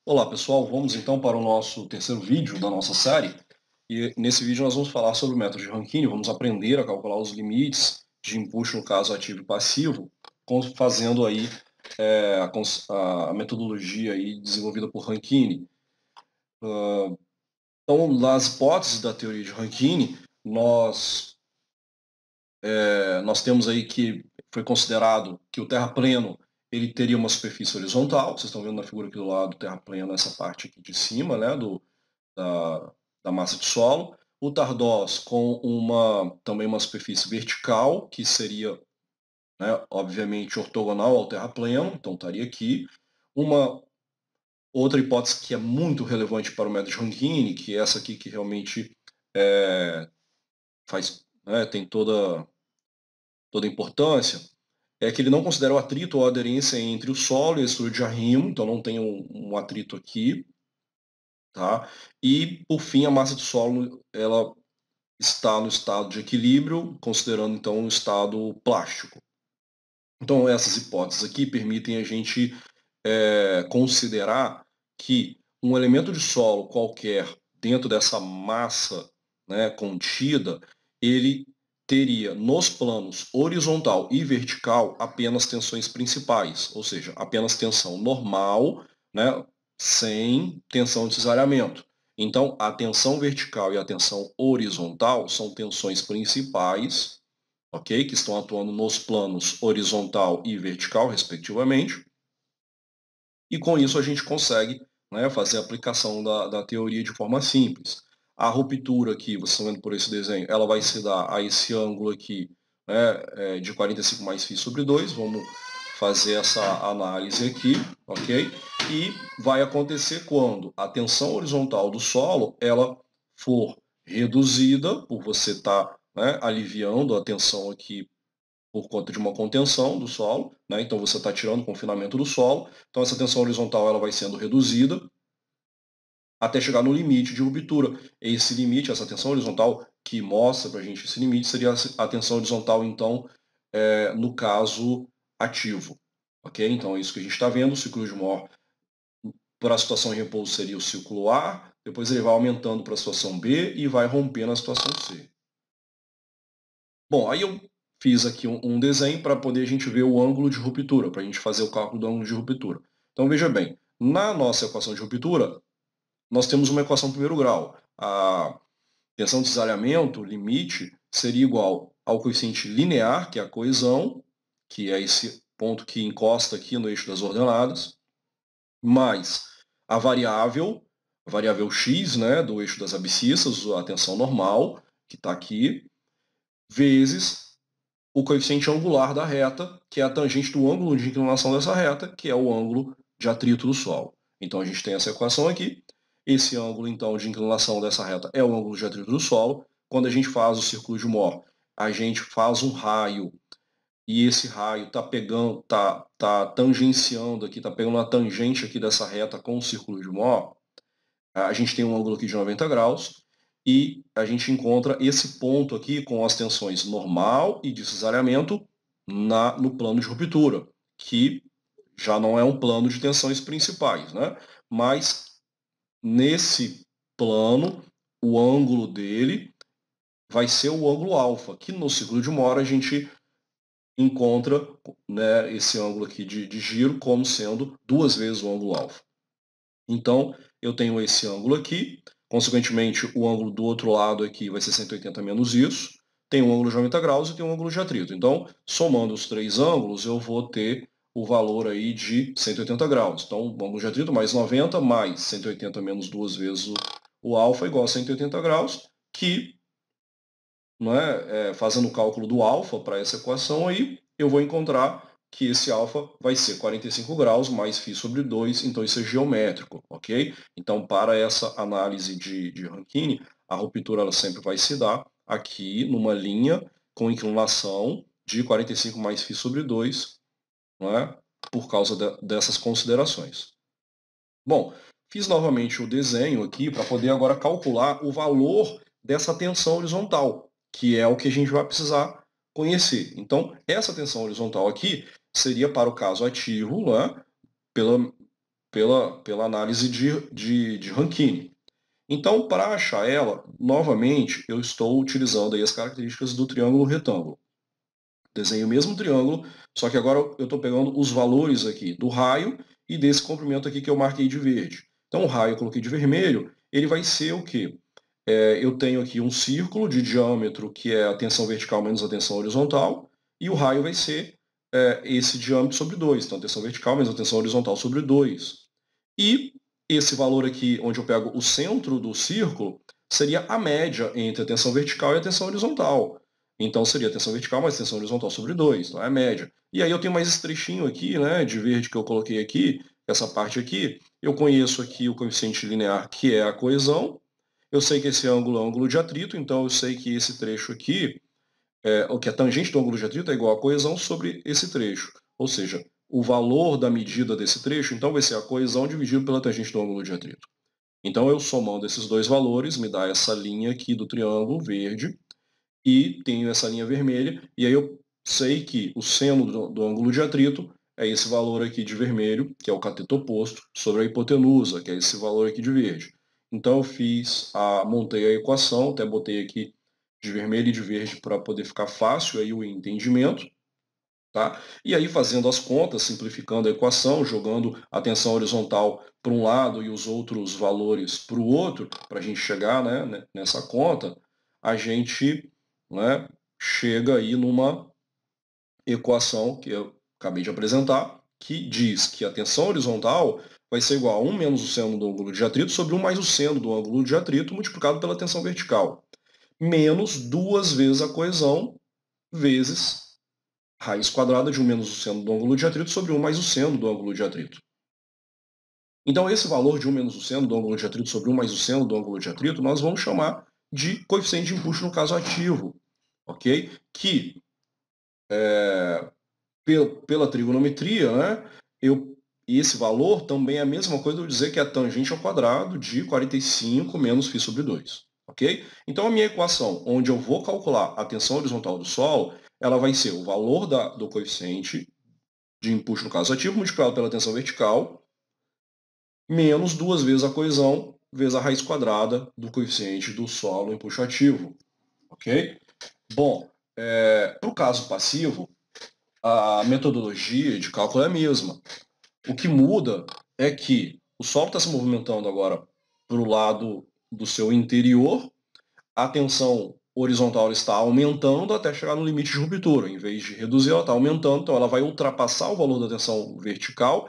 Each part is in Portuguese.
Olá pessoal, vamos então para o nosso terceiro vídeo da nossa série. E nesse vídeo nós vamos falar sobre o método de Rankine, vamos aprender a calcular os limites de empuxo no caso ativo e passivo, fazendo aí a metodologia aí desenvolvida por Rankine. Então, nas hipóteses da teoria de Rankine, nós temos aí que foi considerado que o terrapleno ele teria uma superfície horizontal. Vocês estão vendo na figura aqui do lado, o terrapleno, essa parte aqui de cima, né, da massa de solo. O Tardós com também uma superfície vertical, que seria, né, obviamente, ortogonal ao terrapleno, então estaria aqui. Uma outra hipótese que é muito relevante para o método de Rankine, que é essa aqui que realmente tem toda a importância, é que ele não considera o atrito ou a aderência entre o solo e a estrutura de arrimo, então não tem um atrito aqui. Tá? E, por fim, a massa de solo ela está no estado de equilíbrio, considerando então um estado plástico. Então, essas hipóteses aqui permitem a gente considerar que um elemento de solo qualquer dentro dessa massa, né, contida, ele teria nos planos horizontal e vertical apenas tensões principais, ou seja, apenas tensão normal, né, sem tensão de cisalhamento. Então, a tensão vertical e a tensão horizontal são tensões principais, ok? Que estão atuando nos planos horizontal e vertical, respectivamente. E com isso a gente consegue, né, fazer a aplicação da teoria de forma simples. A ruptura aqui, vocês estão vendo por esse desenho, ela vai se dar a esse ângulo aqui, né, de 45 mais φ sobre 2. Vamos fazer essa análise aqui, ok? E vai acontecer quando a tensão horizontal do solo ela for reduzida, por você estar, né, aliviando a tensão aqui por conta de uma contenção do solo, né? Então você está tirando o confinamento do solo, então essa tensão horizontal ela vai sendo reduzida até chegar no limite de ruptura. Esse limite, essa tensão horizontal que mostra para a gente esse limite, seria a tensão horizontal, então, no caso ativo. Ok? Então é isso que a gente está vendo, o ciclo de Moore para a situação em repouso seria o ciclo A, depois ele vai aumentando para a situação B e vai romper na situação C. Bom, aí eu fiz aqui um desenho para poder a gente ver o ângulo de ruptura, para a gente fazer o cálculo do ângulo de ruptura. Então veja bem, na nossa equação de ruptura, nós temos uma equação de primeiro grau. A tensão de cisalhamento, limite, seria igual ao coeficiente linear, que é a coesão, que é esse ponto que encosta aqui no eixo das ordenadas, mais a variável x, né, do eixo das abscissas, a tensão normal, que está aqui, vezes o coeficiente angular da reta, que é a tangente do ângulo de inclinação dessa reta, que é o ângulo de atrito do solo. Então a gente tem essa equação aqui. Esse ângulo, então, de inclinação dessa reta é o ângulo de atrito do solo. Quando a gente faz o círculo de Moore, a gente faz um raio, e esse raio está pegando, tá tangenciando aqui, está pegando a tangente aqui dessa reta com o círculo de Moore. A gente tem um ângulo aqui de 90 graus, e a gente encontra esse ponto aqui com as tensões normal e de cisalhamento no plano de ruptura, que já não é um plano de tensões principais, né? Mas nesse plano, o ângulo dele vai ser o ângulo alfa, que no ciclo de Moore a gente encontra, né, esse ângulo aqui de giro como sendo duas vezes o ângulo alfa. Então, eu tenho esse ângulo aqui, consequentemente, o ângulo do outro lado aqui vai ser 180 menos isso, tem um ângulo de 90 graus e tem um ângulo de atrito. Então, somando os três ângulos, eu vou ter o valor aí de 180 graus. Então, o ângulo de atrito mais 90 mais 180 menos duas vezes o alfa igual a 180 graus, que, não fazendo o cálculo do alfa para essa equação aí, eu vou encontrar que esse alfa vai ser 45 graus mais φ sobre 2, então isso é geométrico, ok? Então, para essa análise de Rankine, a ruptura ela sempre vai se dar aqui numa linha com inclinação de 45 mais φ sobre 2, não é? Por causa dessas considerações. Bom, fiz novamente o desenho aqui para poder agora calcular o valor dessa tensão horizontal, que é o que a gente vai precisar conhecer. Então, essa tensão horizontal aqui seria para o caso ativo, né, pela análise de Rankine. Então, para achar ela, novamente, eu estou utilizando aí as características do triângulo retângulo. Desenho o mesmo triângulo, só que agora eu estou pegando os valores aqui do raio e desse comprimento aqui que eu marquei de verde. Então, o raio eu coloquei de vermelho, ele vai ser o quê? Eu tenho aqui um círculo de diâmetro, que é a tensão vertical menos a tensão horizontal, e o raio vai ser esse diâmetro sobre 2, então a tensão vertical menos a tensão horizontal sobre 2. E esse valor aqui, onde eu pego o centro do círculo, seria a média entre a tensão vertical e a tensão horizontal. Então seria a tensão vertical mais a tensão horizontal sobre 2, então é a média. E aí eu tenho mais esse trechinho aqui, né, de verde que eu coloquei aqui, essa parte aqui. Eu conheço aqui o coeficiente linear, que é a coesão. Eu sei que esse ângulo é o ângulo de atrito, então eu sei que esse trecho aqui, o que é tangente do ângulo de atrito é igual a coesão sobre esse trecho. Ou seja, o valor da medida desse trecho, então vai ser a coesão dividido pela tangente do ângulo de atrito. Então eu somando esses dois valores, me dá essa linha aqui do triângulo verde, e tenho essa linha vermelha, e aí eu sei que o seno do ângulo de atrito é esse valor aqui de vermelho, que é o cateto oposto, sobre a hipotenusa, que é esse valor aqui de verde. Então eu montei a equação, até botei aqui de vermelho e de verde para poder ficar fácil aí o entendimento. Tá? E aí, fazendo as contas, simplificando a equação, jogando a tensão horizontal para um lado e os outros valores para o outro, para a gente chegar, né, nessa conta, a gente, né, chega aí numa equação que eu acabei de apresentar, que diz que a tensão horizontal vai ser igual a 1 menos o seno do ângulo de atrito sobre 1 mais o seno do ângulo de atrito multiplicado pela tensão vertical, menos 2 vezes a coesão, vezes raiz quadrada de 1 menos o seno do ângulo de atrito sobre 1 mais o seno do ângulo de atrito. Então, esse valor de 1 menos o seno do ângulo de atrito sobre 1 mais o seno do ângulo de atrito, nós vamos chamar de coeficiente de empuxo no caso ativo, ok? Que, pela trigonometria, né, esse valor também é a mesma coisa de eu dizer que é a tangente ao quadrado de 45 menos φ sobre 2. Ok? Então, a minha equação, onde eu vou calcular a tensão horizontal do solo, ela vai ser o valor do coeficiente de empuxo no caso ativo multiplicado pela tensão vertical, menos 2 vezes a coesão, vezes a raiz quadrada do coeficiente do solo empuxo ativo. Ok? Bom, para o caso passivo, a metodologia de cálculo é a mesma. O que muda é que o solo está se movimentando agora para o lado do seu interior, a tensão horizontal está aumentando até chegar no limite de ruptura. Em vez de reduzir, ela está aumentando, então ela vai ultrapassar o valor da tensão vertical,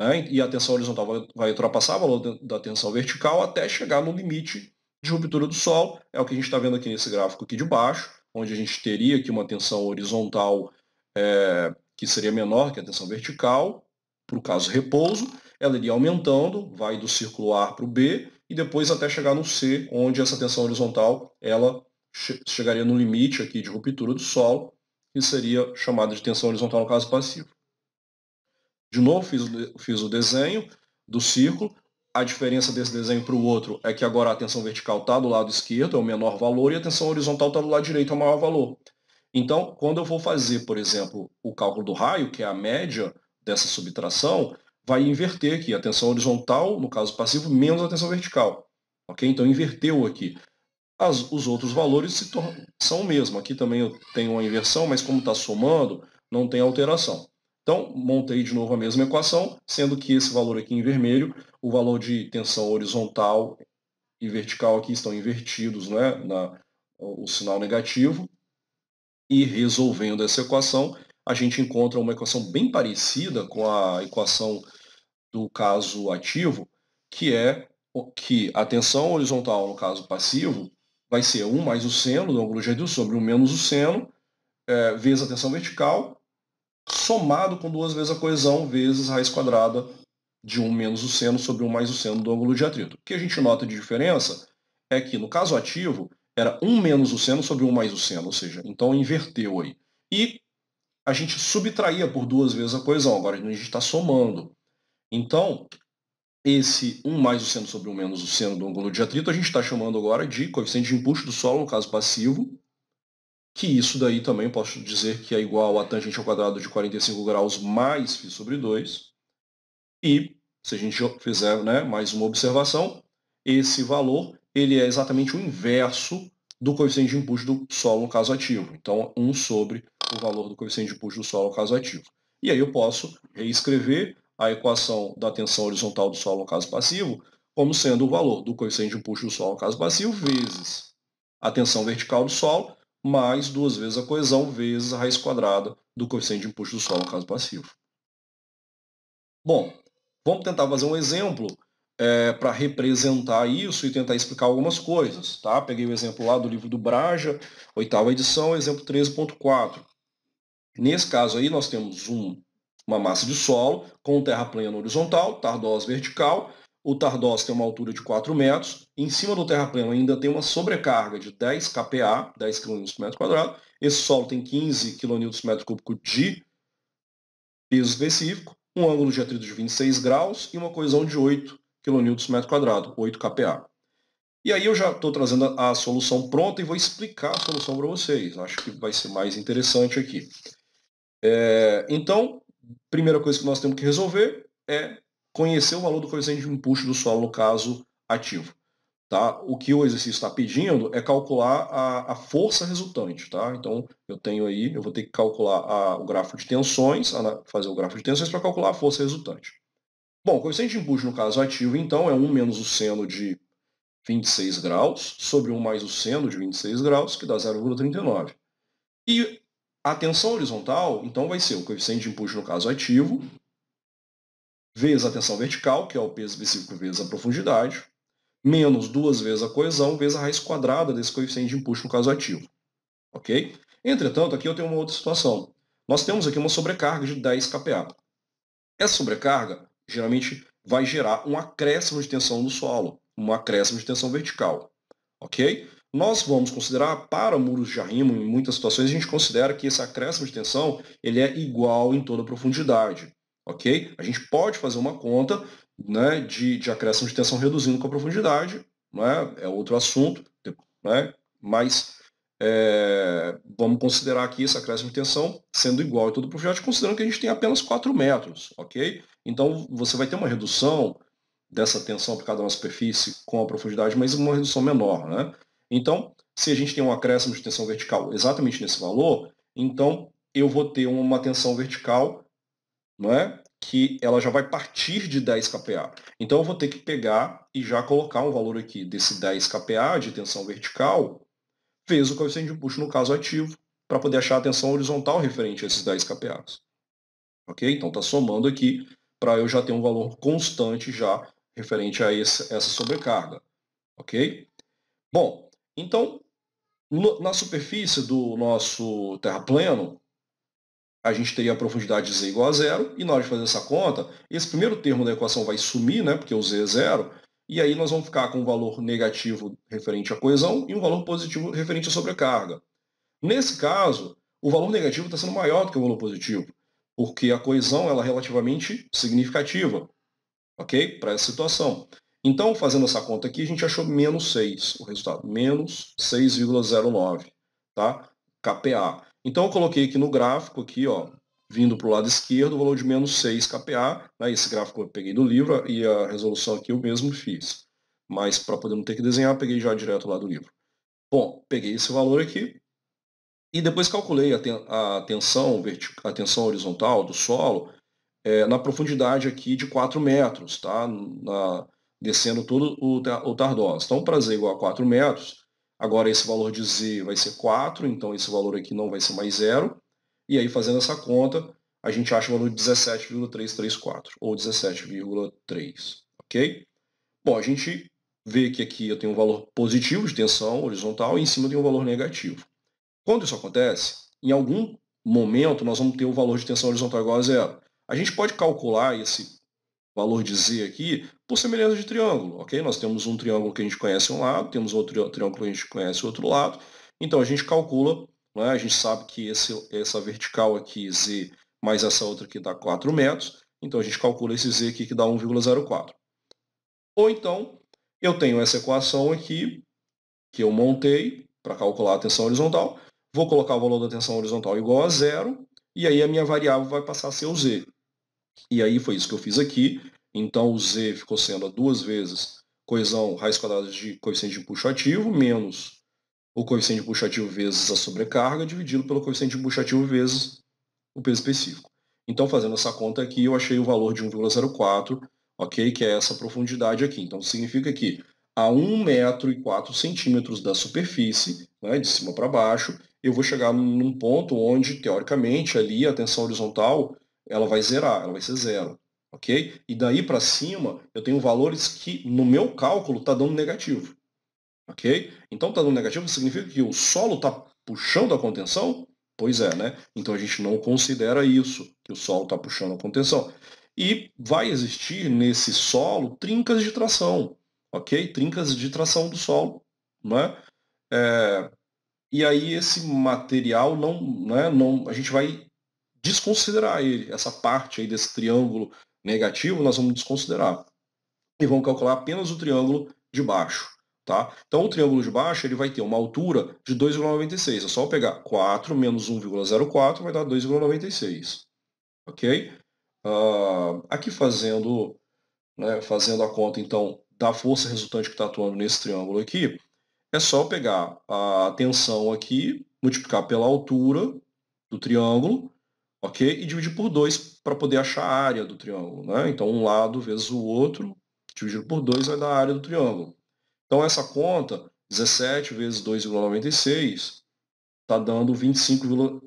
né, e a tensão horizontal vai ultrapassar o valor da tensão vertical até chegar no limite de ruptura do solo. É o que a gente está vendo aqui nesse gráfico aqui de baixo, onde a gente teria aqui uma tensão horizontal que seria menor que a tensão vertical, para o caso repouso, ela iria aumentando, vai do círculo A para o B, e depois até chegar no C, onde essa tensão horizontal ela chegaria no limite aqui de ruptura do solo, que seria chamada de tensão horizontal no caso passivo. De novo, fiz o desenho do círculo. A diferença desse desenho para o outro é que agora a tensão vertical está do lado esquerdo, é o menor valor, e a tensão horizontal está do lado direito, é o maior valor. Então, quando eu vou fazer, por exemplo, o cálculo do raio, que é a média dessa subtração, vai inverter aqui a tensão horizontal, no caso passivo, menos a tensão vertical. Okay? Então, inverteu aqui. Os outros valores são o mesmo. Aqui também eu tenho uma inversão, mas como está somando, não tem alteração. Então, montei de novo a mesma equação, sendo que esse valor aqui em vermelho, o valor de tensão horizontal e vertical aqui estão invertidos, né, o sinal negativo. E resolvendo essa equação, a gente encontra uma equação bem parecida com a equação do caso ativo, que é que a tensão horizontal, no caso passivo, vai ser 1 mais o seno do ângulo de atrito sobre 1 menos o seno, vezes a tensão vertical, somado com 2 vezes a coesão, vezes a raiz quadrada de 1 menos o seno sobre 1 mais o seno do ângulo de atrito. O que a gente nota de diferença é que, no caso ativo, era 1 menos o seno sobre 1 mais o seno, ou seja, então inverteu aí. E a gente subtraía por 2 vezes a coesão, agora a gente está somando. Então, esse 1 mais o seno sobre 1 menos o seno do ângulo de atrito, a gente está chamando agora de coeficiente de empuxo do solo, no caso passivo, que isso daí também posso dizer que é igual a tangente ao quadrado de 45 graus mais φ sobre 2. E se a gente fizer, né, mais uma observação, esse valor ele é exatamente o inverso do coeficiente de empuxo do solo no caso ativo. Então, 1 sobre o valor do coeficiente de empuxo do solo no caso ativo. E aí eu posso reescrever a equação da tensão horizontal do solo no caso passivo como sendo o valor do coeficiente de empuxo do solo no caso passivo vezes a tensão vertical do solo mais 2 vezes a coesão vezes a raiz quadrada do coeficiente de empuxo do solo no caso passivo. Bom, vamos tentar fazer um exemplo para representar isso e tentar explicar algumas coisas. Tá? Peguei o exemplo lá do livro do Braja, 8ª edição, exemplo 13.4. Nesse caso aí, nós temos uma massa de solo com terra plana horizontal, tardós vertical. O tardós tem uma altura de 4 metros. Em cima do terraplano ainda tem uma sobrecarga de 10 kPa, 10 kN por metro quadrado. Esse solo tem 15 kN por metro cúbico de peso específico, um ângulo de atrito de 26 graus e uma coesão de 8 kN por metro quadrado, 8 kPa. E aí eu já estou trazendo a solução pronta e vou explicar a solução para vocês. Acho que vai ser mais interessante aqui. Então, primeira coisa que nós temos que resolver é conhecer o valor do coeficiente de empuxo do solo no caso ativo. Tá? O que o exercício está pedindo é calcular a força resultante. Tá? Então, eu vou ter que calcular o gráfico de tensões, fazer o gráfico de tensões para calcular a força resultante. Bom, o coeficiente de empuxo no caso ativo, então, é 1 menos o seno de 26 graus sobre 1 mais o seno de 26 graus, que dá 0,39. E a tensão horizontal, então, vai ser o coeficiente de empuxo no caso ativo, vezes a tensão vertical, que é o peso específico vezes a profundidade, menos 2 vezes a coesão, vezes a raiz quadrada desse coeficiente de empuxo no caso ativo. Ok? Entretanto, aqui eu tenho uma outra situação. Nós temos aqui uma sobrecarga de 10 kPa. Essa sobrecarga, geralmente, vai gerar um acréscimo de tensão no solo, um acréscimo de tensão vertical. Ok? Nós vamos considerar, para muros de arrimo, em muitas situações, a gente considera que esse acréscimo de tensão ele é igual em toda a profundidade. Ok? A gente pode fazer uma conta, né, de acréscimo de tensão reduzindo com a profundidade, né, é outro assunto, né, mas vamos considerar aqui esse acréscimo de tensão sendo igual em toda a profundidade, considerando que a gente tem apenas 4 metros. Ok? Então, você vai ter uma redução dessa tensão aplicada na superfície com a profundidade, mas uma redução menor. Né? Então, se a gente tem um acréscimo de tensão vertical exatamente nesse valor, então eu vou ter uma tensão vertical, não é? Que ela já vai partir de 10 kPa. Então eu vou ter que pegar e já colocar um valor aqui desse 10 kPa de tensão vertical vezes o coeficiente de empuxo no caso ativo, para poder achar a tensão horizontal referente a esses 10 kPa. Ok? Então está somando aqui para eu já ter um valor constante já referente a essa sobrecarga. Ok? Bom, então, na superfície do nosso terraplano, a gente teria a profundidade de z igual a zero, e na hora de fazer essa conta, esse primeiro termo da equação vai sumir, né, porque o z é zero, e aí nós vamos ficar com um valor negativo referente à coesão e um valor positivo referente à sobrecarga. Nesse caso, o valor negativo está sendo maior do que o valor positivo, porque a coesão ela é relativamente significativa, ok? Para essa situação. Então, fazendo essa conta aqui, a gente achou menos 6, o resultado, menos 6,09, tá? kPa. Então, eu coloquei aqui no gráfico, aqui, ó, vindo para o lado esquerdo, o valor de menos 6 kPa. Né? Esse gráfico eu peguei do livro e a resolução aqui eu mesmo fiz. Mas, para poder não ter que desenhar, peguei já direto lá do livro. Bom, peguei esse valor aqui e depois calculei a tensão horizontal do solo na profundidade aqui de 4 metros, tá? Descendo todo o tardós. Então, para z igual a 4 metros, agora esse valor de z vai ser 4, então esse valor aqui não vai ser mais zero. E aí, fazendo essa conta, a gente acha o valor de 17,334, ou 17,3, ok? Bom, a gente vê que aqui eu tenho um valor positivo de tensão horizontal e em cima tem um valor negativo. Quando isso acontece, em algum momento nós vamos ter o valor de tensão horizontal igual a zero. A gente pode calcular esse valor de z aqui por semelhança de triângulo, ok? Nós temos um triângulo que a gente conhece um lado, temos outro triângulo que a gente conhece o outro lado, então a gente calcula, né? A gente sabe que essa vertical aqui, z, mais essa outra aqui dá 4 metros, então a gente calcula esse z aqui que dá 1,04. Ou então, eu tenho essa equação aqui, que eu montei para calcular a tensão horizontal, vou colocar o valor da tensão horizontal igual a zero, e aí a minha variável vai passar a ser o z. E aí foi isso que eu fiz aqui. Então o Z ficou sendo a 2 vezes coesão raiz quadrada de coeficiente de empuxo ativo menos o coeficiente de empuxo ativo vezes a sobrecarga dividido pelo coeficiente de empuxo ativo vezes o peso específico. Então, fazendo essa conta aqui, eu achei o valor de 1,04, ok? Que é essa profundidade aqui. Então, significa que a 1,04 metro da superfície, né, de cima para baixo, eu vou chegar num ponto onde, teoricamente, ali a tensão horizontal ela vai zerar, ela vai ser zero. Ok? E daí para cima, eu tenho valores que, no meu cálculo, está dando negativo. Ok? Então, está dando negativo significa que o solo está puxando a contenção? Pois é, né? Então a gente não considera isso, que o solo está puxando a contenção. E vai existir nesse solo trincas de tração, ok? Trincas de tração do solo, né? E aí esse material a gente vai desconsiderar ele, essa parte aí desse triângulo negativo nós vamos desconsiderar. E vamos calcular apenas o triângulo de baixo. Tá? Então o triângulo de baixo ele vai ter uma altura de 2,96. É só eu pegar 4 menos 1,04 vai dar 2,96. Ok? Aqui fazendo a conta então da força resultante que está atuando nesse triângulo aqui, é só pegar a tensão aqui, multiplicar pela altura do triângulo, ok? E dividir por 2 para poder achar a área do triângulo. Né? Então um lado vezes o outro, dividido por 2 vai dar a área do triângulo. Então essa conta, 17 vezes 2,96, está dando 25,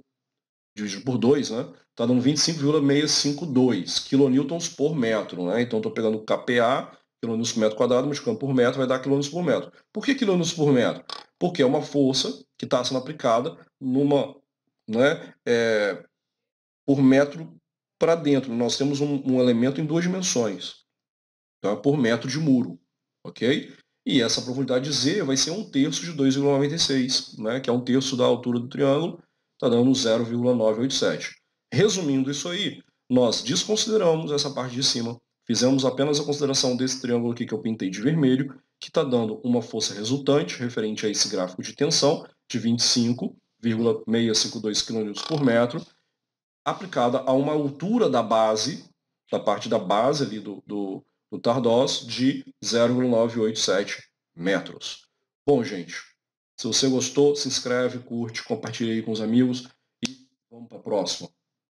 dividido por 2, né? Está dando 25,652 kN por metro. Né? Então estou pegando KPA, kN por metro quadrado, multiplicando por metro, vai dar kN por metro. Por que kN por metro? Porque é uma força que está sendo aplicada por metro para dentro. Nós temos um elemento em 2 dimensões. Então é por metro de muro. Ok? E essa profundidade Z vai ser 1/3 de 2,96, né, que é 1/3 da altura do triângulo, está dando 0,987. Resumindo isso aí, nós desconsideramos essa parte de cima, fizemos apenas a consideração desse triângulo aqui que eu pintei de vermelho, que está dando uma força resultante, referente a esse gráfico de tensão, de 25,652 kN por metro, aplicada a uma altura da base, da parte da base ali do Tardós, de 0,987 metros. Bom, gente, se você gostou, se inscreve, curte, compartilha aí com os amigos e vamos para a próxima.